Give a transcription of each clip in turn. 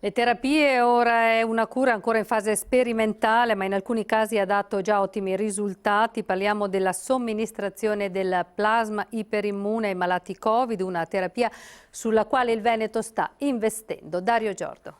Le terapie ora è una cura ancora in fase sperimentale, ma in alcuni casi ha dato già ottimi risultati. Parliamo della somministrazione del plasma iperimmune ai malati Covid, una terapia sulla quale il Veneto sta investendo. Dario Giordo.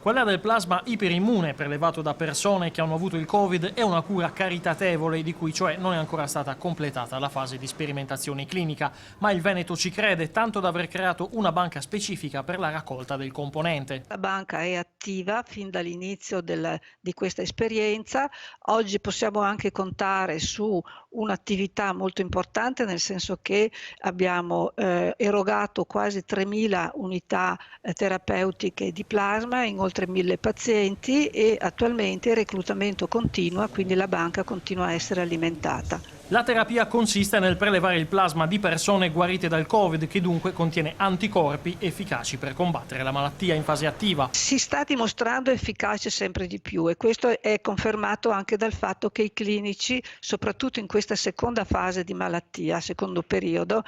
Quella del plasma iperimmune prelevato da persone che hanno avuto il Covid è una cura caritatevole di cui cioè non è ancora stata completata la fase di sperimentazione clinica, ma il Veneto ci crede tanto da aver creato una banca specifica per la raccolta del componente. La banca è attiva fin dall'inizio di questa esperienza. Oggi possiamo anche contare su un'attività molto importante, nel senso che abbiamo erogato quasi 3.000 unità terapeutiche di plasma in oltre 1.000 pazienti e attualmente il reclutamento continua, quindi la banca continua a essere alimentata. La terapia consiste nel prelevare il plasma di persone guarite dal Covid, che dunque contiene anticorpi efficaci per combattere la malattia in fase attiva. Si sta dimostrando efficace sempre di più e questo è confermato anche dal fatto che i clinici, soprattutto in questa seconda fase di malattia, secondo periodo,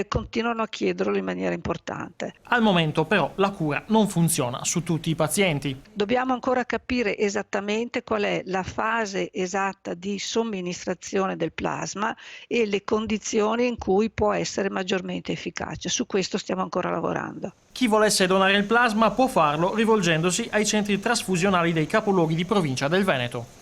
continuano a chiederlo in maniera importante. Al momento però la cura non funziona su tutti i pazienti. Dobbiamo ancora capire esattamente qual è la fase esatta di somministrazione del plasma e le condizioni in cui può essere maggiormente efficace. Su questo stiamo ancora lavorando. Chi volesse donare il plasma può farlo rivolgendosi ai centri trasfusionali dei capoluoghi di provincia del Veneto.